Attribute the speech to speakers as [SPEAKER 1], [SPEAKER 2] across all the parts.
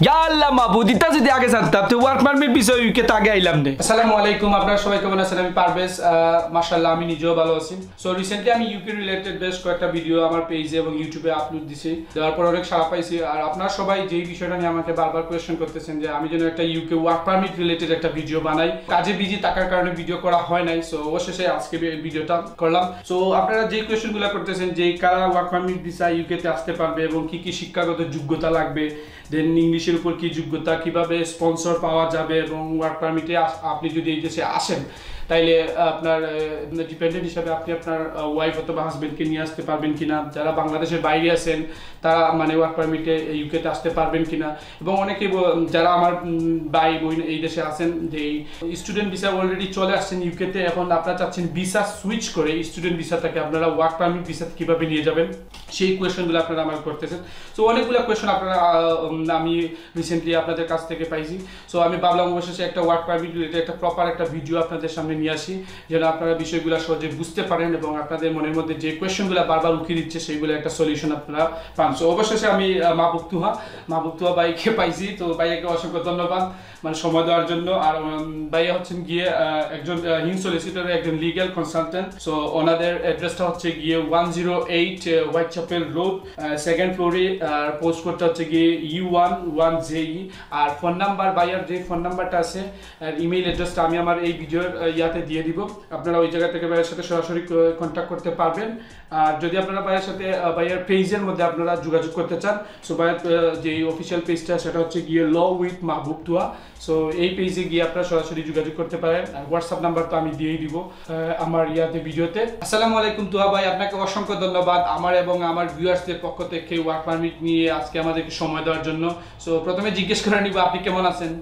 [SPEAKER 1] আল্লাহ মাহবুদ ইতা যদি আগে জানতাম তো ওয়ার্ক পারমিট বিষয় ইউকে তো আগে আইলাম না।
[SPEAKER 2] আসসালামু আলাইকুম, আপনারা সবাই কেমন আছেন? আমি পারভেজ, মাশাআল্লাহ আমি নিজেও ভালো আছি। সো রিসেন্টলি আমি ইউকে রিলেটেড বেশ কয়েকটা ভিডিও আমার পেজে এবং ইউটিউবে আপলোড দিছি, দেওয়ার পর অনেক সাড়া পাইছি। আর আপনারা সবাই যেই বিষয়টা নিয়ে আমাকে বারবার কোয়েশ্চেন করতেছেন যে আমি যেন একটা ইউকে ওয়ার্ক পারমিট রিলেটেড একটা ভিডিও বানাই, কাজে বিজি থাকার কারণে ভিডিও করা হয় নাই। সো অবশেষে আজকে ভিডিওটা করলাম। সো আপনারা যে কোয়েশ্চেনগুলো করতেছেন যে কারা ওয়ার্ক পারমিট ভিসা ইউকেতে আসতে পারবে এবং কি কি শিক্ষাগত যোগ্যতা লাগবে, দেন ইংলিশের উপর কি যোগ্যতা, কিভাবে স্পন্সর পাওয়া যাবে এবং ওয়ার্ক পারমিটে আপনি যদি এই দেশে আসেন তাইলে আপনার ডিপেন্ডেন্ট হিসাবে আপনি আপনার ওয়াইফ অথবা হাজবেন্ডকে নিয়ে আসতে পারবেন কিনা, যারা বাংলাদেশের বাইরে আছেন তারা মানে ওয়ার্ক পারমিটে ইউকেতে আসতে পারবেন কিনা, এবং অনেকে যারা আমার ভাই বোন এই দেশে আছেন যে স্টুডেন্ট ভিসা অলরেডি চলে আসছেন ইউকেতে, এখন আপনারা চাচ্ছেন ভিসা সুইচ করে স্টুডেন্ট ভিসাটাকে আপনারা ওয়ার্ক পারমিট ভিসাতে কীভাবে নিয়ে যাবেন, সেই কোয়েশনগুলো আপনারা আমার করতেছেন। সো অনেকগুলো কোয়েশন আপনারা আমি রিসেন্টলি আপনাদের কাছ থেকে পাইছি। সো আমি ভাবলাম অবশেষে একটা ওয়ার্ক পারমিট রিলেটেড একটা প্রপার একটা ভিডিও আপনাদের সামনে নিয়ে আসি, যেন আপনারা বিষয়গুলো সহজে বুঝতে পারেন এবং আপনাদের মনের মধ্যে যে কোয়েশনগুলো বারবার উঠিয়ে দিচ্ছে সেইগুলো একটা সলিউশন আপনারা পান। সো অবশেষে আমি মাহবুব তুহা ভাইকে পাইছি। তো ভাইয়াকে অসংখ্য ধন্যবাদ মানে সময় দেওয়ার জন্য। আর ভাইয়া হচ্ছেন গিয়ে একজন হিম সলিসিটরের একজন লিগ্যাল কনসালটেন্ট। সো ওনাদের অ্যাড্রেসটা হচ্ছে গিয়ে 108 হোয়াইট চ্যাপেল রোড, সেকেন্ড ফ্লোরে, আর পোস্ট কোডটা হচ্ছে গিয়ে U11JE। আর ফোন নাম্বার, ভাইয়ার যে ফোন নাম্বারটা আছে আর ইমেইল অ্যাড্রেসটা আমি আমার এই ভিডিওর ইয়াতে দিয়ে দিব, আপনারা ওই জায়গা থেকে ভাইয়ের সাথে সরাসরি কন্ট্যাক্ট করতে পারবেন। আর যদি আপনারা ভাইয়ের সাথে ভাইয়ের পেজের মধ্যে আপনারা যোগাযোগ করতে চান, সো ভাইয়ের যে অফিসিয়াল পেজটা সেটা হচ্ছে গিয়ে ল উইথ মাহবুব তুহা। সো এই পেজে গিয়ে আপনারা সরাসরি যোগাযোগ করতে পারেন। আর হোয়াটসঅ্যাপ নাম্বার তো আমি দিয়েই দিব আমার ভিডিওতে। আসসালামু আলাইকুম তুহা ভাই, আপনাকে অসংখ্য ধন্যবাদ আমার এবং আমার ভিউয়ার্সদের পক্ষ থেকে ওয়ার্ক পারমিট নিয়ে আজকে আমাদেরকে সময় দেওয়ার জন্য। সো প্রথমে জিজ্ঞেস করে নিব আপনি কেমন আছেন?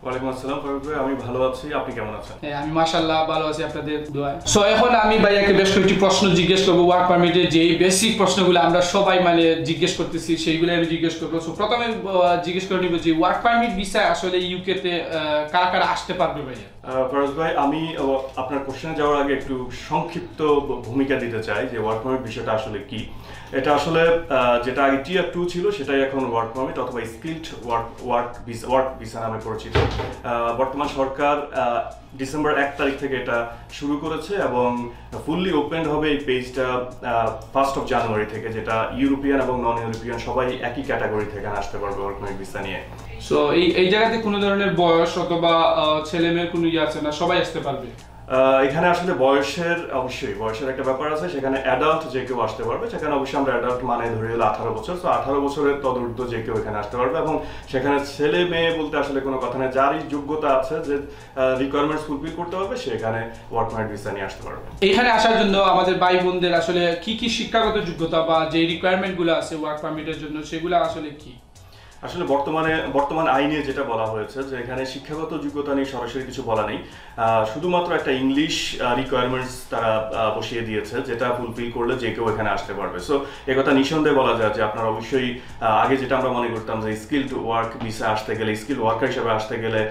[SPEAKER 3] ওয়ালাইকুম আসসালাম ফারুক ভাই, আমি ভালো আছি, আপনি কেমন আছেন?
[SPEAKER 2] হ্যাঁ আমি মাশাআল্লাহ ভালো আছি আপনাদের দোয়ায়। সো এখন আমি ভাইয়াকে বেশ কয়েকটি প্রশ্ন জিজ্ঞেস করবো ওয়ার্ক পারমিটে, যে বেসিক প্রশ্নগুলো আমরা সবাই মানে জিজ্ঞেস করতেছি সেইগুলো আমি জিজ্ঞেস করবো। সো প্রথমে জিজ্ঞেস করে নিব যে ওয়ার্ক পারমিট ভিসায় আসলে ইউকেতে কারা কারা আসতে পারবে ভাইয়া?
[SPEAKER 3] ফারুক ভাই, আমি আপনার কোশ্চেনে যাওয়ার আগে একটু সংক্ষিপ্ত ভূমিকা দিতে চাই যে ওয়ার্ক পারমিট বিষয়টা আসলে কি। এটা আসলে যেটা আগে টিয়ার 2 ছিল সেটাই এখন ওয়ার্ক পারমিট অথবা স্কিলড ওয়ার্ক ভিসা নামে পরিচিত। বর্তমান সরকার ডিসেম্বর 1 তারিখ থেকে এটা শুরু করেছে এবং ফুললি ওপেন হবে এই পেজটা 1 জানুয়ারি থেকে, যেটা ইউরোপিয়ান এবং নন ইউরোপিয়ান সবাই একই ক্যাটাগরি থেকে আসতে পারবে ওয়ার্ক পারমিট ভিসা নিয়ে।
[SPEAKER 2] সো এই জায়গাতে কোনো ধরনের বয়স অথবা ছেলে মেয়ের কোনো ইয়ে আছে না, সবাই আসতে পারবে?
[SPEAKER 3] এখানে আসলে অবশ্যই বয়সের একটা ব্যাপার আছে, সেখানে অ্যাডাল্ট যে কেউ আসতে পারবে, সেখানে অবশ্যই আমরা অ্যাডাল্ট মানে ধরে হলো 18 বছর। তো 18 বছরের তদূর্ধ্ব যে কেউ এখানে আসতে পারবে এবং সেখানে ছেলে মেয়ে বলতে আসলে কোনো কথা নেই, যারই যোগ্যতা আছে যে রিকোয়ারমেন্টস ফুলফিল করতে পারবে সে এখানে ওয়ার্ক পারমিট ভিসা নিয়ে আসতে পারবে।
[SPEAKER 2] এখানে আসার জন্য আমাদের ভাই বোনদের আসলে কি কি শিক্ষাগত যোগ্যতা বা যে রিকোয়ারমেন্টগুলো আছে ওয়ার্ক পারমিটের জন্য সেগুলো আসলে কি?
[SPEAKER 3] আসলে বর্তমান আইনে যেটা বলা হয়েছে যে এখানে শিক্ষাগত যোগ্যতা নিয়ে সরাসরি কিছু বলা নেই, শুধুমাত্র একটা ইংলিশ রিকোয়ারমেন্টস তারা বসিয়ে দিয়েছে, যেটা ফুলফিল করলে যে কেউ এখানে আসতে পারবে। সো একথা নিঃসন্দেহে বলা যায় যে আপনারা অবশ্যই আগে যেটা আমরা মনে করতাম যে স্কিলড ওয়ার্ক ভিসা আসতে গেলে, স্কিল ওয়ার্কার হিসেবে আসতে গেলে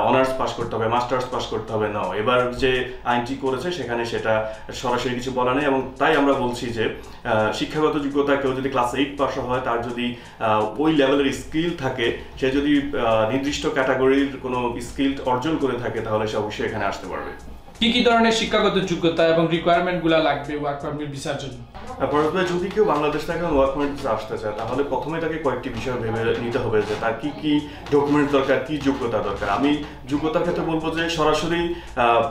[SPEAKER 3] অনার্স পাস করতে হবে, মাস্টার্স পাস করতে হবে, না, এবার যে আইনটি করেছে সেখানে সেটা সরাসরি কিছু বলা নেই। এবং তাই আমরা বলছি যে শিক্ষাগত যোগ্যতা কেউ যদি ক্লাস 8 পাস হয়, তার যদি ওই লেভেলের স্কিল থাকে, সে যদি নির্দিষ্ট ক্যাটাগরির কোনো স্কিল অর্জন করে থাকে, তাহলে সে অবশ্যই এখানে আসতে পারবে।
[SPEAKER 2] কি কি ধরনের শিক্ষাগত যোগ্যতা এবং রিকোয়ারমেন্টগুলো লাগবে ওয়ার্ক পারমিট ভিসার জন্য?
[SPEAKER 3] যদি কেউ বাংলাদেশ থেকে ওয়ার্ক পারমিট ভিসা আসতে চায়, তাহলে প্রথমে তাকে কয়েকটি বিষয় ভেবে নিতে হবে যে তার কি কি ডকুমেন্ট দরকার, কি যোগ্যতা দরকার। আমি যোগ্যতার ক্ষেত্রে বলবো যে সরাসরি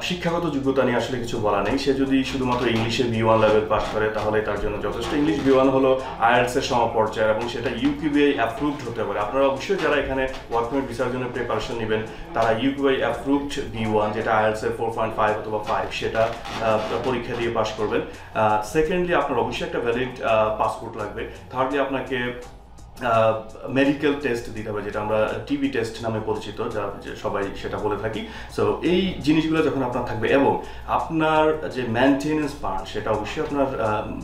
[SPEAKER 3] শিক্ষাগত যোগ্যতা নিয়ে আসলে কিছু বলা নেই। সে যদি শুধুমাত্র ইংলিশে B1 লেভেল পাস করে তাহলে তার জন্য যথেষ্ট। ইংলিশ B1 হলো IELTS এর সমপর্যায়ের এবং সেটা UKBI অ্যাপ্রুভড হতে পারে। আপনারা অবশ্যই যারা এখানে ওয়ার্ক পারমিট ভিসার জন্য প্রিপারেশন নেবেন তারা UKBI অ্যাপ্রুভড B1, যেটা IELTS এর 4.5 অথবা 5, সেটা পরীক্ষা দিয়ে পাস করবেন। সেকেন্ডলি আপনার অবশ্যই একটা ভ্যালিড পাসপোর্ট লাগবে। থার্ডলি আপনাকে মেডিকেল টেস্ট দিতে হবে, যেটা আমরা টিবি টেস্ট নামে পরিচিত, যা সবাই সেটা বলে থাকি। সো এই জিনিসগুলো যখন আপনার থাকবে এবং আপনার যে মেনটেনেন্স পার্ট সেটা অবশ্যই আপনার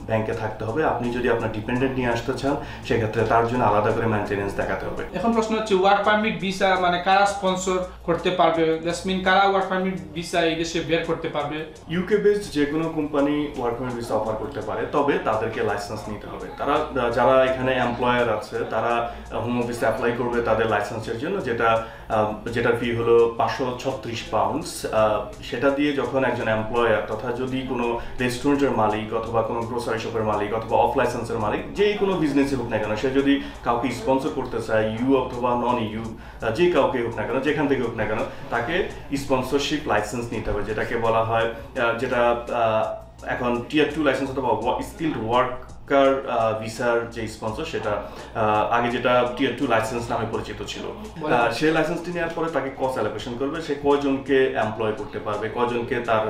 [SPEAKER 3] ব্যাংকে থাকতে হবে। আপনি যদি আপনার ডিপেন্ডেন্ট নিয়ে আসতে চান সেক্ষেত্রে তার জন্য আলাদা করে মেনটেনেন্স দেখাতে হবে।
[SPEAKER 2] এখন প্রশ্ন হচ্ছে ওয়ার্ক পারমিট ভিসা মানে কারা স্পন্সর করতে পারবে, জাসমিন কারা ওয়ার্ক পারমিট ভিসা এই দেশে বের করতে পারবে?
[SPEAKER 3] ইউকে বেসড যে কোনো company work permit visa offer করতে পারে, তবে তাদেরকে লাইসেন্স নিতে হবে। তারা যারা এখানে এমপ্লয়ার আছে তারা হোম অফিসে অ্যাপ্লাই করবে তাদের লাইসেন্সের জন্য, যেটার ফি হলো 536 পাউন্ডস। সেটা দিয়ে যখন একজন এমপ্লয়ার তথা যদি কোনো রেস্টুরেন্টের মালিক অথবা কোনো গ্রোসারি শপের মালিক অথবা অফ লাইসেন্সের মালিক যেই কোনো বিজনেসে হোক না কেন, সে যদি কাউকে স্পন্সর করতে চায়, ইউ অথবা নন ইউ যে কাউকে হোক না কেন, যেখান থেকে হোক না কেন, তাকে স্পন্সরশিপ লাইসেন্স নিতে হবে, যেটাকে বলা হয়, যেটা এখন টিয়ার 2 লাইসেন্স অথবা স্কিলড ওয়ার্কার ভিসার যে স্পন্সর, সেটা আগে যেটা টিয়ার 2 লাইসেন্স নামে পরিচিত ছিল। সেই লাইসেন্সটি নেওয়ার পরে তাকে কস্ট অ্যালোকেশন করবে, সে কয়জনকে এমপ্লয় করতে পারবে, কয়জনকে তার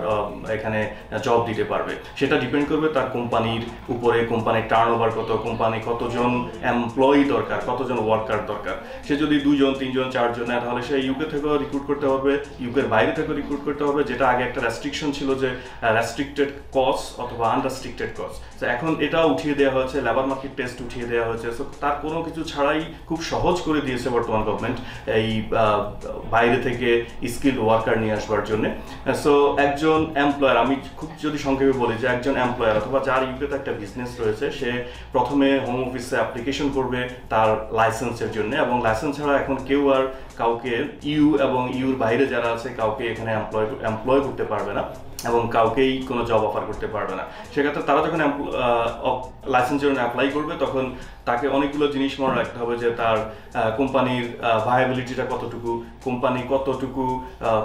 [SPEAKER 3] এখানে জব দিতে পারবে, সেটা ডিপেন্ড করবে তার কোম্পানির উপরে, কোম্পানির টার্নওভার কত, কোম্পানি কতজন এমপ্লয়ি দরকার, কতজন ওয়ার্কার দরকার। সে যদি 2 জন 3 জন 4 জন নেয়, তাহলে সে ইউকে থেকেও রিক্রুট করতে হবে, ইউকের বাইরে থেকেও রিক্রুট করতে হবে, যেটা আগে একটা রেস্ট্রিকশন ছিল যে রেস্ট্রিক্টেড কস্ট অথবা আনরেস্ট্রিক্টেড কস্ট। এখন এটা উঠিয়ে দেওয়া হয়েছে, লেবার মার্কেট টেস্ট উঠিয়ে দেওয়া হয়েছে। সো তার কোনো কিছু ছাড়াই খুব সহজ করে দিয়েছে বর্তমান গভর্নমেন্ট এই বাইরে থেকে স্কিলড ওয়ার্কার নিয়ে আসবার জন্য। সো একজন এমপ্লয়ার, আমি খুব যদি সংক্ষেপে বলি যে একজন এমপ্লয়ার অথবা যার ইউকেতে একটা বিজনেস রয়েছে, সে প্রথমে হোম অফিসে অ্যাপ্লিকেশন করবে তার লাইসেন্সের জন্য, এবং লাইসেন্স ছাড়া এখন কেউ আর কাউকে ইউ এবং ইউর বাইরে যারা আছে কাউকে এখানে এমপ্লয় করতে পারবে না এবং কাউকেই কোনো জব অফার করতে পারবে না। সেক্ষেত্রে তারা যখন লাইসেন্সের জন্য অ্যাপ্লাই করবে, তখন তাকে অনেকগুলো জিনিস মনে রাখতে হবে, যে তার কোম্পানির ভায়াবিলিটিটা কতটুকু, কোম্পানি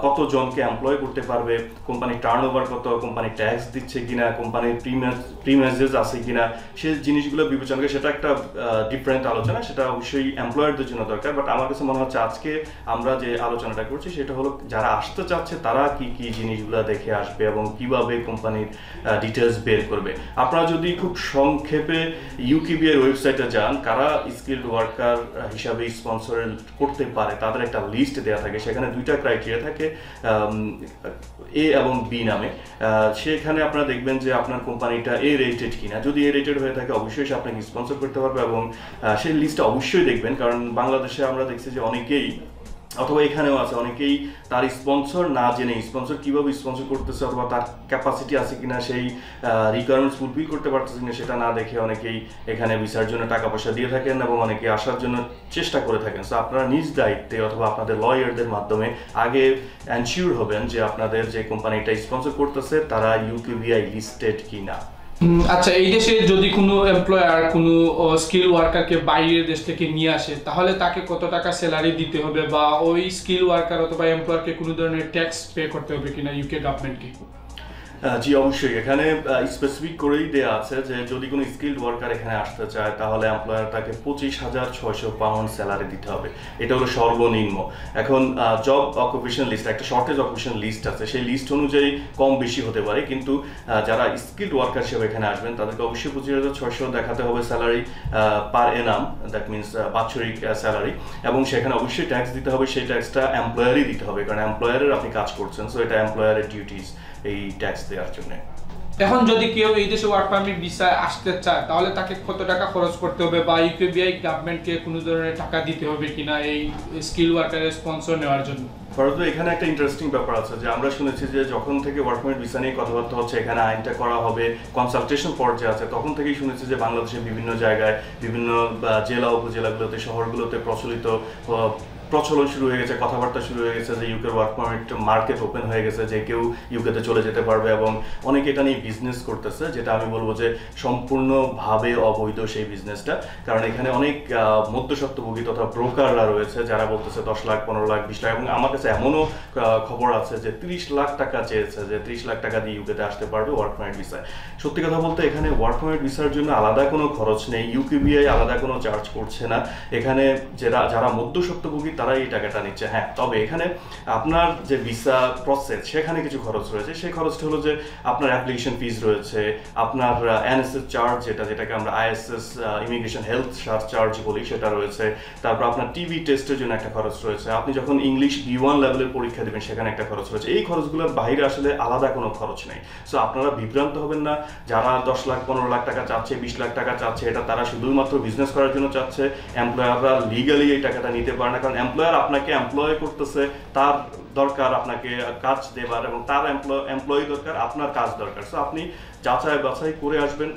[SPEAKER 3] কতজনকে এমপ্লয় করতে পারবে, কোম্পানির টার্নওভার কত, কোম্পানি ট্যাক্স দিচ্ছে কিনা, কোম্পানির প্রিমেজেস আছে কিনা, সেই জিনিসগুলো বিবেচনা করে। সেটা একটা ডিফারেন্ট আলোচনা, সেটা অবশ্যই এমপ্লয়ারদের জন্য দরকার। বাট আমার কাছে মনে হচ্ছে আজকে আমরা যে আলোচনাটা করছি সেটা হলো যারা আসতে চাচ্ছে তারা কি কি জিনিসগুলো দেখে আসবে এবং কিভাবে কোম্পানির ডিটেলস বের করবে। আপনারা যদি খুব সংক্ষেপে ইউকেবিআই এর ওয়েবসাইটে যান, কারা স্কিলড ওয়ার্কার হিসাবে স্পন্সর করতে পারে তাদের একটা লিস্ট দেওয়া থাকে। সেখানে 2টা ক্রাইটেরিয়া থাকে, এ এবং বি নামে। সেখানে আপনারা দেখবেন যে আপনার কোম্পানিটা এ রেটেড কিনা। যদি এ রেটেড হয়ে থাকে অবশ্যই সে আপনাকে স্পন্সর করতে পারবে, এবং সেই লিস্টটা অবশ্যই দেখবেন, কারণ বাংলাদেশে আমরা দেখছি যে অনেকেই অথবা এখানেও আছে অনেকেই তার স্পন্সর না জেনে স্পন্সর কিভাবে স্পন্সর করতেছে অথবা তার ক্যাপাসিটি আছে কিনা, সেই রিকোয়ারমেন্টস ফুলফিল করতে পারতেছে কিনা সেটা না দেখে অনেকেই এখানে ভিসার জন্য টাকা পয়সা দিয়ে থাকেন এবং অনেকে আসার জন্য চেষ্টা করে থাকেন। সো আপনারা নিজ দায়িত্বে অথবা আপনাদের লয়ারদের মাধ্যমে আগে এনশিওর হবেন যে আপনাদের যে কোম্পানিটা স্পন্সর করতেছে তারা ইউকেবিআই লিস্টেড কিনা।
[SPEAKER 2] আচ্ছা, এই দেশে যদি কোনো এমপ্লয়ার কোনো স্কিল ওয়ার্কারকে বাইরের দেশ থেকে নিয়ে আসে, তাহলে তাকে কত টাকা স্যালারি দিতে হবে, বা ওই স্কিল ওয়ার্কার অথবা এমপ্লয়ারকে কোনো ধরনের ট্যাক্স পে করতে হবে কিনা ইউকে গভর্নমেন্টকে?
[SPEAKER 3] জি অবশ্যই, এখানে স্পেসিফিক করেই দেওয়া আছে যে যদি কোনো স্কিলড ওয়ার্কার এখানে আসতে চায় তাহলে এমপ্লয়ার তাকে 25,600 পাউন্ড স্যালারি দিতে হবে। এটা হলো সর্বনিম্ন। এখন জব অকুপেশন লিস্ট, একটা শর্টেজ অকুপেশন লিস্ট আছে, সেই লিস্ট অনুযায়ী কম বেশি হতে পারে, কিন্তু যারা স্কিলড ওয়ার্কার হিসেবে এখানে আসবেন তাদেরকে অবশ্যই 25,600 দেখাতে হবে salary per Enam, that means বাৎসরিক স্যালারি, এবং সেখানে অবশ্যই ট্যাক্স দিতে হবে। সেই ট্যাক্সটা এমপ্লয়ারই দিতে হবে, কারণ এমপ্লয়ারের আপনি কাজ করছেন, সো এটা এমপ্লয়ারের ডিউটিস এই ট্যাক্স দেওয়ার জন্য।
[SPEAKER 2] এখন যদি কেউ এই দেশে ওয়ার্ক পারমিট ভিসায় আসতে চায় তাহলে তাকে কত টাকা খরচ করতে হবে, বা ইউকেবিআই গভর্নমেন্টকে কোনো ধরনের টাকা দিতে হবে কিনা এই স্কিল ওয়ার্কারের স্পন্সর নেওয়ার জন্য?
[SPEAKER 3] ফরত এখানে একটা ইন্টারেস্টিং ব্যাপার আছে যে আমরা শুনেছি যে যখন থেকে ওয়ার্ক পারমিট ভিসা নিয়ে কথাবার্তা হচ্ছে, এখানে আইনটা করা হবে, কনসালটেশন পর্যায়ে আছে, তখন থেকেই শুনেছি যে বাংলাদেশের বিভিন্ন জায়গায়, বিভিন্ন জেলা উপজেলাগুলোতে, শহরগুলোতে প্রচলন শুরু হয়ে গেছে, কথাবার্তা শুরু হয়ে গেছে যে ইউকের ওয়ার্ক পারমিট মার্কেট ওপেন হয়ে গেছে, যে কেউ ইউকেতে চলে যেতে পারবে, এবং অনেকে এটা নিয়ে বিজনেস করতেছে, যেটা আমি বলবো যে সম্পূর্ণভাবে অবৈধ সেই বিজনেসটা। কারণ এখানে অনেক মধ্যস্বত্বভোগী তথা ব্রোকাররা রয়েছে যারা বলতেছে 10 লাখ 15 লাখ 20 লাখ, এবং আমার কাছে এমনও খবর আছে যে 30 লাখ টাকা চেয়েছে, যে 30 লাখ টাকা দিয়ে ইউকেতে আসতে পারবে ওয়ার্ক পারমিট ভিসায়। সত্যি কথা বলতে এখানে ওয়ার্ক পারমিট ভিসার জন্য আলাদা কোনো খরচ নেই, ইউকেবিআই আলাদা কোনো চার্জ করছে না। এখানে যারা মধ্যস্বত্বভোগী তারা এই টাকাটা নিচ্ছে। হ্যাঁ, তবে এখানে আপনার যে ভিসা প্রসেস সেখানে কিছু খরচ রয়েছে। সেই খরচটা হলো যে আপনার অ্যাপ্লিকেশন ফিজ রয়েছে, আপনার এনএসএস চার্জ যেটাকে আমরা আইএসএস ইমিগ্রেশন হেলথ চার্জ বলি সেটা রয়েছে, তারপর আপনার টিভি টেস্টের জন্য একটা খরচ রয়েছে, আপনি যখন ইংলিশ B1 লেভেলের পরীক্ষা দেবেন সেখানে একটা খরচ রয়েছে। এই খরচগুলোর বাইরে আসলে আলাদা কোনো খরচ নেই। সো আপনারা বিভ্রান্ত হবেন না, যারা 10 লাখ 15 লাখ টাকা চাচ্ছে, 20 লাখ টাকা চাচ্ছে, এটা তারা শুধুমাত্র বিজনেস করার জন্য চাচ্ছে। এমপ্লয়াররা লিগালি এই টাকাটা নিতে পারে না, কারণ এমপ্লয়ার আপনাকে এমপ্লয় করতেছে, তার দরকার আপনাকে কাজ দেবার, এবং তার এমপ্লয়ি দরকার, আপনার কাজ দরকার। সো আপনি যাচাই বাছাই করে আসবেন,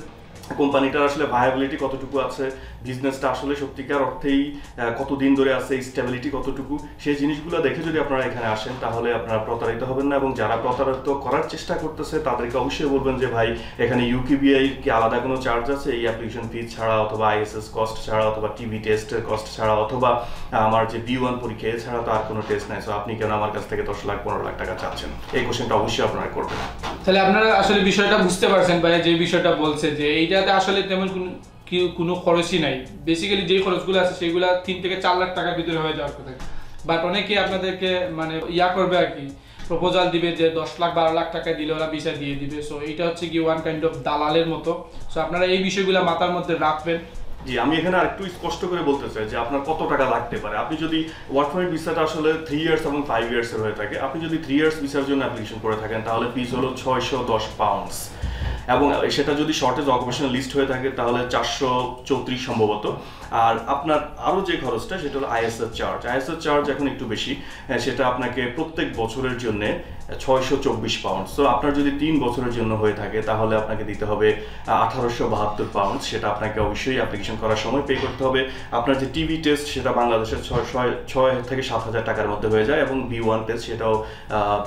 [SPEAKER 3] কোম্পানিটার আসলে ভায়াবিলিটি কতটুকু আছে, বিজনেসটা আসলে সত্যিকার অর্থেই কতদিন ধরে আছে, স্টেবিলিটি কতটুকু, সেই জিনিসগুলো দেখে যদি আপনারা এখানে আসেন তাহলে আপনারা প্রতারিত হবেন না। এবং যারা প্রতারিত করার চেষ্টা করতেছে তাদেরকে অবশ্যই বলবেন যে ভাই এখানে ইউকেবিআই কি আলাদা কোনো চার্জ আছে এই অ্যাপ্লিকেশন ফি ছাড়া, অথবা আইএসএস কস্ট ছাড়া, অথবা টিভি টেস্টের কস্ট ছাড়া, অথবা আমার যে B1 পরীক্ষা ছাড়া তো আর কোনো টেস্ট নাই, সো আপনি কেন আমার কাছ থেকে 10 লাখ 15 লাখ টাকা চাচ্ছেন? এই কোশ্চেনটা অবশ্যই আপনারা করবেন।
[SPEAKER 2] তাহলে আপনারা আসলে বিষয়টা বুঝতে পারছেন ভাই, যে বিষয়টা বলছে যে এইটাতে আসলে তেমন কোনো খরচই নাই। বেসিক্যালি যে খরচগুলো আছে সেগুলো 3 থেকে 4 লাখ টাকার ভিতরে হয়ে যাওয়ার কথা, বাট অনেকে আপনাদেরকে মানে করবে আর কি, প্রপোজাল দিবে যে 10 লাখ 12 লাখ টাকা দিলে ওরা ভিসা দিয়ে দিবে। সো এটা হচ্ছে কি ওয়ান কাইন্ড অফ দালালের মতো। সো আপনারা এই বিষয়গুলো মাথার মধ্যে রাখবেন।
[SPEAKER 3] জি, আমি এখানে আরেকটু স্পষ্ট করে বলতে চাই যে আপনার কত টাকা লাগতে পারে। আপনি যদি ওয়ার্ক পারমিট ভিসাটা আসলে 3 ইয়ার্স এবং 5 ইয়ার্সের হয়ে থাকে, আপনি যদি 3 ইয়ার্স ভিসার জন্য অ্যাপ্লিকেশন করে থাকেন তাহলে ফিস হলো 610 পাউন্ডস, এবং সেটা যদি শর্টেজ অকুপেশনাল লিস্ট হয়ে থাকে তাহলে 434 সম্ভবত। আর আপনার আরও যে খরচটা সেটা হলো আইএসএস চার্জ। আইএসএস চার্জ এখন একটু বেশি, সেটা আপনাকে প্রত্যেক বছরের জন্য 624 পাউন্ড। সো আপনার যদি 3 বছরের জন্য হয়ে থাকে তাহলে আপনাকে দিতে হবে 1872 পাউন্ড। সেটা আপনাকে অবশ্যই অ্যাপ্লিকেশন করার সময় পে করতে হবে। আপনার যে টিভি টেস্ট সেটা বাংলাদেশের 6 থেকে 7,000 টাকার মধ্যে হয়ে যায়, এবং B1 টেস্ট সেটাও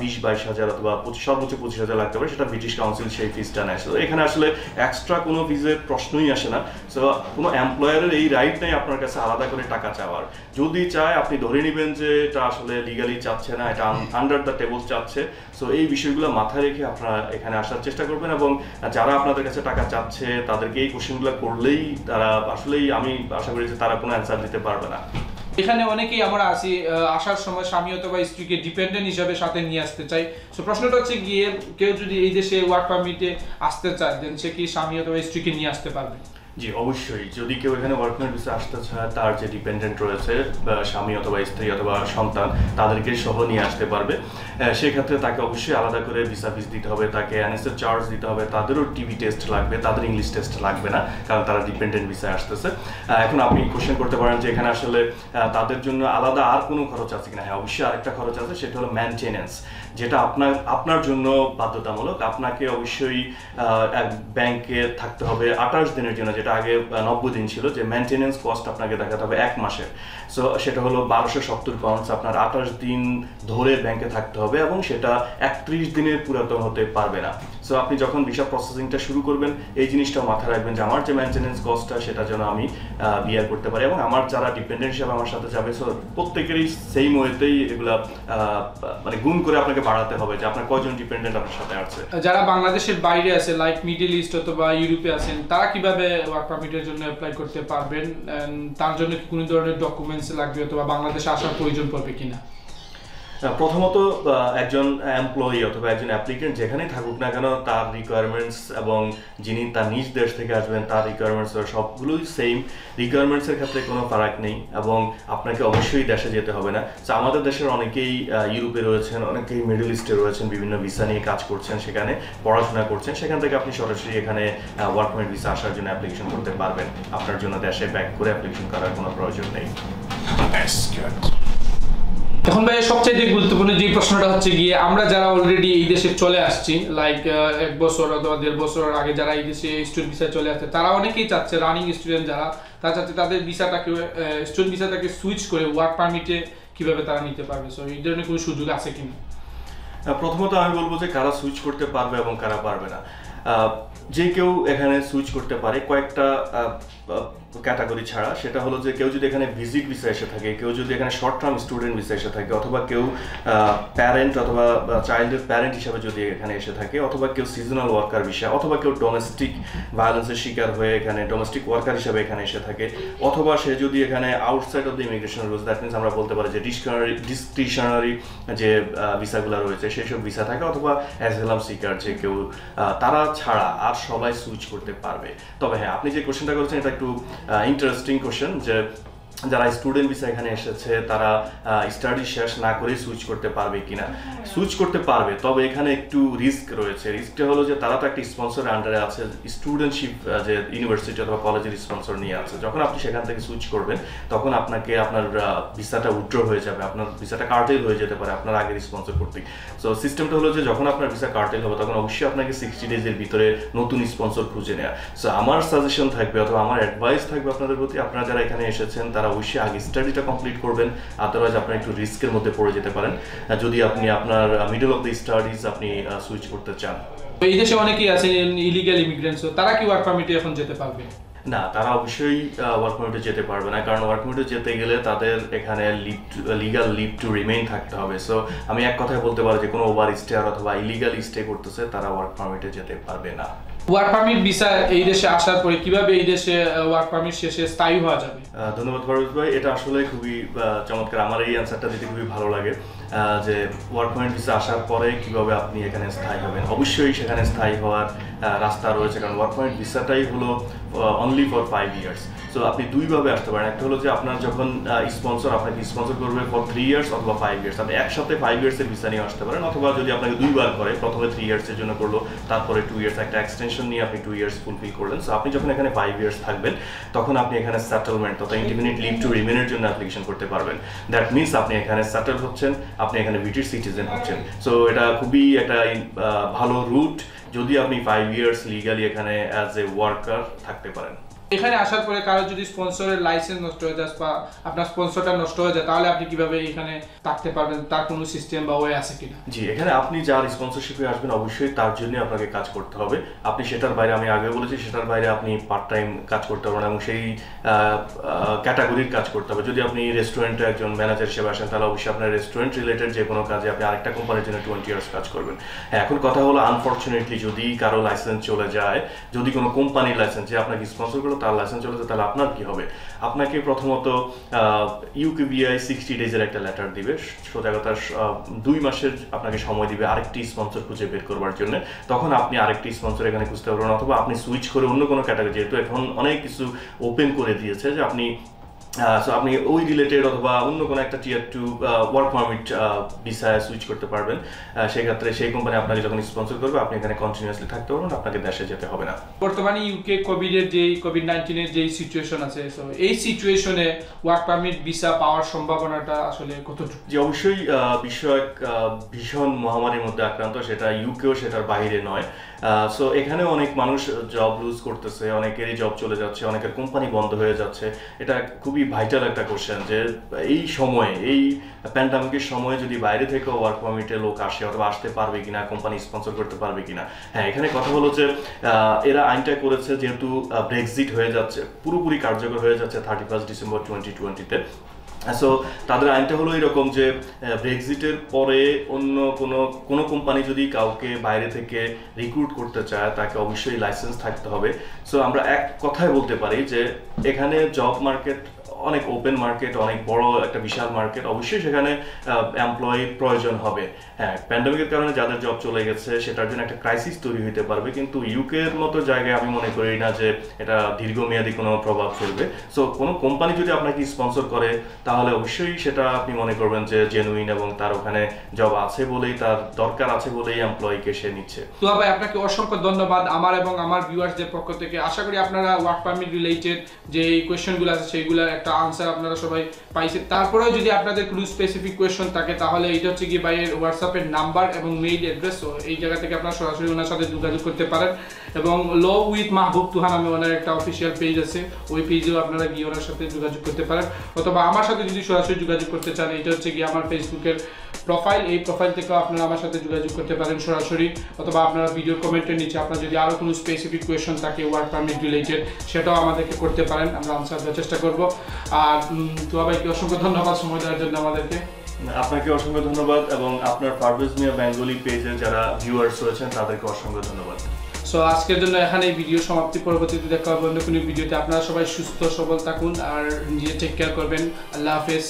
[SPEAKER 3] 20-22 হাজার অথবা সর্বোচ্চ 25,000 লাগতে পারে, সেটা ব্রিটিশ কাউন্সিল সেই ফিসটা নেয়। সো এখানে আসলে এক্সট্রা কোনো ফিজের প্রশ্নই আসে না। সো কোনো এমপ্লয়ারের এই রাইট নেই আপনার কাছে আলাদা করে টাকা চাওয়ার। যদি চায় আপনি ধরে নেবেন যে এটা আসলে লিগালি চাচ্ছে না, এটা আন্ডার দ্য টেবল চাচ্ছে। সো এই বিষয়গুলো মাথায় রেখে আপনারা এখানে আসার চেষ্টা করবেন, এবং যারা আপনাদের কাছে টাকা চাচ্ছে তাদেরকে এই কোশ্চেনগুলো করলেই তারা আসলেই, আমি আশা করি যে তারা কোনো অ্যান্সার দিতে পারবে না।
[SPEAKER 2] এখানে অনেকেই আমরা আসি, আসার সময় স্বামী অথবা স্ত্রীকে ডিপেন্ডেন্ট হিসাবে সাথে নিয়ে আসতে চাই। সো প্রশ্নটা হচ্ছে গিয়ে কেউ যদি এই দেশে ওয়ার্ক পারমিটে আসতে চায় দেন সে কি স্বামী অথবা স্ত্রীকে নিয়ে আসতে পারবে?
[SPEAKER 3] জি অবশ্যই, যদি কেউ এখানে ওয়ার্ক পারমিট ভিসা আসতে চায় তার যে ডিপেন্ডেন্ট রয়েছে স্বামী অথবা স্ত্রী অথবা সন্তান তাদেরকে সহ নিয়ে আসতে পারবে। সেক্ষেত্রে তাকে অবশ্যই আলাদা করে ভিসা ফিস দিতে হবে, তাকে এনএসএ চার্জ দিতে হবে, তাদেরও টিভি টেস্ট লাগবে, তাদের ইংলিশ টেস্ট লাগবে না কারণ তারা ডিপেন্ডেন্ট ভিসায় আসতেছে। এখন আপনি কোশ্চেন করতে পারেন যে এখানে আসলে তাদের জন্য আলাদা আর কোনো খরচ আছে কিনা। হ্যাঁ অবশ্যই আরেকটা খরচ আছে, সেটা হলো মেনটেনেন্স, যেটা আপনার জন্য বাধ্যতামূলক। আপনাকে অবশ্যই ব্যাংকে থাকতে হবে 28 দিনের জন্য, যেটা আগে 90 দিন ছিল, যে মেনটেনেন্স কস্ট আপনাকে দেখাতে হবে 1 মাসের। সো সেটা হলো 1270 পাউন্ড। আপনার 28 দিন ধরে ব্যাংকে থাকতে হবে, এবং সেটা 31 দিনের পুরাতন হতে পারবে না। সো আপনি যখন ভিসা প্রসেসিংটা শুরু করবেন এই জিনিসটা মাথায় রাখবেন যে আমার যে মেনটেনেন্স কস্টটা সেটা যেন আমি বিয়ার করতে পারি, এবং আমার যারা ডিপেন্ডেন্ট হিসাবে আমার সাথে যাবে সো প্রত্যেকেরই সেই ওয়েতেই এগুলা মানে গুণ করে আপনাকে বাড়াতে হবে যে আপনার কয়জন ডিপেন্ডেন্ট আপনার সাথে আছে।
[SPEAKER 2] যারা বাংলাদেশের বাইরে আছে লাইক মিডল ইস্ট অথবা ইউরোপে আছেন তারা কিভাবে ওয়ার্ক পারমিটের জন্য অ্যাপ্লাই করতে পারবেন? তার জন্য কি কোনো ধরনের ডকুমেন্টস লাগবে অথবা বাংলাদেশে আসার প্রয়োজন পড়বে কিনা?
[SPEAKER 3] প্রথমত একজন এমপ্লয়ি অথবা একজন অ্যাপ্লিকেন্ট যেখানেই থাকুক না কেন তার রিকোয়ারমেন্টস এবং যিনি তার নিজ দেশ থেকে আসবেন তার রিকোয়ারমেন্টস সবগুলোই সেম। রিকোয়ারমেন্টসের ক্ষেত্রে কোনো ফারাক নেই, এবং আপনাকে অবশ্যই দেশে যেতে হবে না। তো আমাদের দেশের অনেকেই ইউরোপে রয়েছেন, অনেকেই মিডল ইস্টে রয়েছেন, বিভিন্ন ভিসা নিয়ে কাজ করছেন, সেখানে পড়াশোনা করছেন, সেখান থেকে আপনি সরাসরি এখানে ওয়ার্ক পারমিট ভিসা আসার জন্য অ্যাপ্লিকেশন করতে পারবেন। আপনার জন্য দেশে ব্যাক করে অ্যাপ্লিকেশন করার কোনো প্রয়োজন নেই।
[SPEAKER 2] এখন ভাই সবচেয়ে গুরুত্বপূর্ণ যে প্রশ্নটা হচ্ছে গিয়ে আমরা যারা অলরেডি এই দেশে চলে আসছি লাইক 1 বছর অথবা 1.5 বছর আগে যারা এই দেশে স্টুডেন্ট ভিসা চলে আসছে তারা অনেকেই চাচ্ছে, রানিং স্টুডেন্ট যারা তারা চাচ্ছে তাদের ভিসাটাকে স্টুডেন্ট ভিসাটাকে সুইচ করে ওয়ার্ক পারমিটে কিভাবে তারা নিতে পারবে। সো এই ধরনের কোনো সুযোগ আছে কিনা?
[SPEAKER 3] প্রথমত আমি বলবো যে কারা সুইচ করতে পারবে এবং কারা পারবে না। যে কেউ এখানে সুইচ করতে পারে কয়েকটা ক্যাটাগরি ছাড়া। সেটা হলো যে কেউ যদি এখানে ভিজিট ভিসা এসে থাকে, কেউ যদি এখানে শর্ট টার্ম স্টুডেন্ট ভিসা এসে থাকে, অথবা কেউ প্যারেন্ট অথবা চাইল্ডের প্যারেন্ট হিসাবে যদি এখানে এসে থাকে, অথবা কেউ সিজনাল ওয়ার্কার ভিসা, অথবা কেউ ডোমেস্টিক ভায়োলেন্সের শিকার হয়ে এখানে ডোমেস্টিক ওয়ার্কার হিসাবে এখানে এসে থাকে, অথবা সে যদি এখানে outside of the immigration rules, that means আমরা বলতে পারি যে ডিসক্রিশনারি যে ভিসাগুলো রয়েছে সেই সব ভিসা থাকে, অথবা অ্যাসাইলাম সিকার যে কেউ, তারা ছাড়া আর সবাই সুইচ করতে পারবে। তবে হ্যাঁ, আপনি যে কোশ্চেনটা করেছেন এটা একটু ইন্টারেস্টিং কোশ্চেন, যে যারা স্টুডেন্ট ভিসা এখানে এসেছে তারা স্টাডি শেষ না করে সুইচ করতে পারবে কিনা। সুইচ করতে পারবে, তবে এখানে একটু রিস্ক রয়েছে। রিস্কটা হলো যে তারা তো একটা স্পন্সরের আন্ডারে আছে, স্টুডেন্টশিপ যে ইউনিভার্সিটি অথবা কলেজের স্পন্সর নিয়ে আছে। যখন আপনি সেখান থেকে সুইচ করবেন তখন আপনাকে আপনার ভিসাটা উইথড্র হয়ে যাবে, আপনার ভিসাটা কার্টেল হয়ে যেতে পারে আপনার আগের স্পন্সর করতে। সো সিস্টেমটা হলো যে যখন আপনার ভিসা কার্টেল হবে তখন অবশ্যই আপনাকে 60 ডেজের ভিতরে নতুন স্পন্সর খুঁজে নেওয়া। সো আমার সাজেশন থাকবে অথবা আমার অ্যাডভাইস থাকবে আপনাদের প্রতি, আপনারা যারা এখানে এসেছেন তারা অবশ্যই আগে স্টাডিটা কমপ্লিট করবেন, আদারওয়াইজ আপনারা একটু রিস্কের মধ্যে পড়ে যেতে পারেন যদি আপনি আপনার মিডল অফ দ্য স্টাডিজ আপনি সুইচ করতে চান।
[SPEAKER 2] এই দেশে অনেকেই আছে ইলিগাল ইমিগ্রেন্টস, তারা কি ওয়ার্ক পারমিটে এখন যেতে পারবে?
[SPEAKER 3] না, তারা অবশ্যই ওয়ার্ক পারমিটে যেতে পারবে না, কারণ ওয়ার্ক পারমিটে যেতে গেলে তাদের এখানে লিগাল লিভ টু রিমেইন থাকতে হবে। সো আমি এক কথায় বলতে পারি যে কোনো ওভার স্টে অথবা ইলিগাল স্টে করতেছে তারা ওয়ার্ক পারমিটে যেতে পারবে না।
[SPEAKER 2] ওয়ার্ক পারমিট ভিসা এই দেশে আসার পরে কিভাবে এই দেশে ওয়ার্ক পারমিট শেষে স্থায়ী হওয়া যাবে?
[SPEAKER 3] ধন্যবাদ পারভেজ ভাই, এটা আসলে খুবই চমৎকার। আমার এই অ্যান্সারটা দিতে খুবই ভালো লাগে যে ওয়ার্ক পারমিট ভিসা আসার পরে কিভাবে আপনি এখানে স্থায়ী হবেন। অবশ্যই সেখানে স্থায়ী হওয়ার রাস্তা রয়েছে, কারণ ওয়ার্ক পারমিট ভিসাটাই হলো অনলি ফর 5 ইয়ার্স। সো আপনি দুইভাবে আসতে পারেন। একটা হলো যে আপনার যখন স্পন্সর আপনাকে স্পন্সর করবে ফর 3 ইয়ার্স অথবা 5 ইয়ার্স, আপনি একসাথে 5 ইয়ার্সের ভিসা নিয়ে আসতে পারেন, অথবা যদি আপনাকে দুইবার করে, প্রথমে 3 ইয়ার্সের জন্য করলো, তারপরে 2 ইয়ার্স একটা এক্সটেনশন নিয়ে আপনি 2 ইয়ার্স ফুলফিল করলেন। সো আপনি যখন এখানে 5 ইয়ার্স থাকবেন তখন আপনি এখানে সেটেলমেন্ট তথা ইনডিফিনিট লিভ টু রিমেইনের জন্য অ্যাপ্লিকেশন করতে পারবেন। দ্যাট মিনস আপনি এখানে সেটেল হচ্ছেন, আপনি এখানে ব্রিটিশ সিটিজেন হচ্ছেন। সো এটা খুবই একটা ভালো রুট যদি আপনি 5 ইয়ার্স লিগালি এখানে অ্যাজ এ ওয়ার্কার থাকতে পারেন।
[SPEAKER 2] এখানে আসার পরে কারো যদি স্পন্সরের লাইসেন্স নষ্ট হয়ে যায় বা আপনার স্পন্সরটা নষ্ট হয়ে যায়, তাহলে আপনি কিভাবে এখানে থাকতে পারবেন? তার কোনো সিস্টেম বা ওয়ে আছে কিনা?
[SPEAKER 3] জি, এখানে আপনি যার স্পন্সরশিপে আসবেন অবশ্যই তার জন্য আপনাকে কাজ করতে হবে। আপনি সেটার বাইরে, আমি আগে বলেছি, সেটার বাইরে আপনি পার্ট টাইম কাজ করতে পারবেন এবং সেই ক্যাটাগরির কাজ করতে হবে। যদি আপনি রেস্টুরেন্টে একজন ম্যানেজার হিসেবে আসেন তাহলে অবশ্যই আপনার রেস্টুরেন্ট রিলেটেড যে কোনো কাজে আপনি আরেকটা কোম্পানির জন্য 20 ইয়ার্স কাজ করবেন। হ্যাঁ, এখন কথা হলো আনফর্চুনেটলি যদি কারো লাইসেন্স চলে যায়, যদি কোনো কোম্পানির লাইসেন্স যে আপনাকে স্পন্সর করলো তার লাইসেন্স চলে যায়, তাহলে আপনার কি হবে? আপনাকে প্রথমত ইউকেবিআই 60 ডেজের একটা লেটার দিবে, সোজা কথা 2 মাসের আপনাকে সময় দিবে আরেকটি স্পন্সর খুঁজে বের করবার জন্য। তখন আপনি আরেকটি স্পন্সর এখানে খুঁজতে পারবেন, অথবা আপনি সুইচ করে অন্য কোনো ক্যাটাগরি, যেহেতু এখন অনেক কিছু ওপেন করে দিয়েছে যে আপনি সো আপনি ওই রিলেটেড অথবা অন্য কোনো একটা টিয়ার 2 ওয়ার্ক পারমিট ভিসায় সুইচ করতে পারবেন। সেক্ষেত্রে সেই কোম্পানি আপনাকে যখন স্পন্সর করবে আপনি এখানে কন্টিনিউয়াসলি থাকতে পারবেন, আপনাকে দেশে যেতে হবে না।
[SPEAKER 2] বর্তমানে ইউকে কোভিড-19 এর যেই সিচুয়েশন আছে, সো এই সিচুয়েশনে ওয়ার্ক পারমিট ভিসা পাওয়ার সম্ভাবনাটা আসলে কতটুকু?
[SPEAKER 3] যে অবশ্যই বিশ্ব এক ভীষণ মহামারীর মধ্যে আক্রান্ত, সেটা ইউকেও সেটার বাইরে নয়। সো এখানে অনেক মানুষ জব লুজ করতেছে, অনেকেরই জব চলে যাচ্ছে, অনেকের কোম্পানি বন্ধ হয়ে যাচ্ছে। এটা খুবই ভাইটাল একটা কোশ্চেন যে এই সময়ে, এই প্যান্ডামিকের সময়ে যদি বাইরে থেকে ওয়ার্ক পারমিটে লোক আসে অথবা আসতে পারবে কিনা, কোম্পানি স্পন্সর করতে পারবে কিনা। হ্যাঁ, এখানে কথা হলো যে এরা আইনটা করেছে যেহেতু ব্রেক্সিট হয়ে যাচ্ছে, পুরোপুরি কার্যকর হয়ে যাচ্ছে 31 ডিসেম্বর 2020-তে। সো তাদের আইনটা হলো এরকম যে ব্রেক্সিটের পরে অন্য কোনো কোম্পানি যদি কাউকে বাইরে থেকে রিক্রুট করতে চায় তাকে অবশ্যই লাইসেন্স থাকতে হবে। সো আমরা এক কথায় বলতে পারি যে এখানে জব মার্কেট অনেক ওপেন মার্কেট, অনেক বড় একটা বিশাল মার্কেট, অবশ্যই সেখানে এমপ্লয়ির প্রয়োজন হবে। হ্যাঁ, প্যান্ডামিকের কারণে যাদের জব চলে গেছে সেটার জন্য একটা ক্রাইসিস তৈরি হতে পারবে, কিন্তু ইউকের মতো জায়গায় আমি মনে করি না যে এটা দীর্ঘমেয়াদী কোনো প্রভাব ফেলবে। সো কোনো কোম্পানি যদি আপনাকে স্পন্সর করে তাহলে অবশ্যই সেটা আপনি মনে করবেন যে জেনুইন এবং তার ওখানে জব আছে বলেই, তার দরকার আছে বলেই এমপ্লয়িকে সে নিচ্ছে।
[SPEAKER 2] তো ভাই, আপনাকে অসংখ্য ধন্যবাদ আমার এবং আমার ভিউয়ার্সদের পক্ষ থেকে। আশা করি আপনারা ওয়ার্ক পারমিট রিলেটেড যে কোয়েশ্চেনগুলো আছে সেইগুলোর একটা আনসার আপনারা সবাই পাইছেন। তারপরেও যদি আপনাদের কোনো স্পেসিফিক কোয়েশ্চেন থাকে তাহলে এটা হচ্ছে কি ভাইয়ের হোয়াটসঅ্যাপের নাম্বার এবং মেইল অ্যাড্রেস, এই জায়গা থেকে আপনারা সরাসরি ওনার সাথে যোগাযোগ করতে পারেন। এবং ল উইথ মাহবুব তুহা নামে ওনার একটা অফিসিয়াল পেজ আছে, ওই পেজেও আপনারা গিয়ে ওনার সাথে যোগাযোগ করতে পারেন, অথবা আমার সাথে যদি সরাসরি যোগাযোগ করতে চান এটা হচ্ছে কি আমার ফেসবুকের প্রোফাইল, এই প্রোফাইল থেকেও আপনারা আমার সাথে যোগাযোগ করতে পারেন সরাসরি, অথবা আপনারা ভিডিওর কমেন্টের নিচে আপনার যদি আরও কোনো স্পেসিফিক কোয়েশ্চন থাকে ওয়ার্ক পারমিট রিলেটেড সেটাও আমাদেরকে করতে পারেন, আমরা আনসার দেওয়ার চেষ্টা করবো। আর তুহা ভাইকে অসংখ্য ধন্যবাদ সময় দেওয়ার জন্য আমাদেরকে।
[SPEAKER 3] আপনাকে অসংখ্য ধন্যবাদ এবং আপনার পারভেজ মিয়া বেঙ্গলি পেজের যারা ভিউয়ার্স রয়েছেন তাদেরকে অসংখ্য ধন্যবাদ।
[SPEAKER 2] সো আজকের জন্য এখানে এই ভিডিও সমাপ্তি, পরবর্তীতে দেখা হবে অন্য কোনো ভিডিওতে। আপনারা সবাই সুস্থ সবল থাকুন আর নিজে টেক কেয়ার করবেন। আল্লাহ হাফেজ।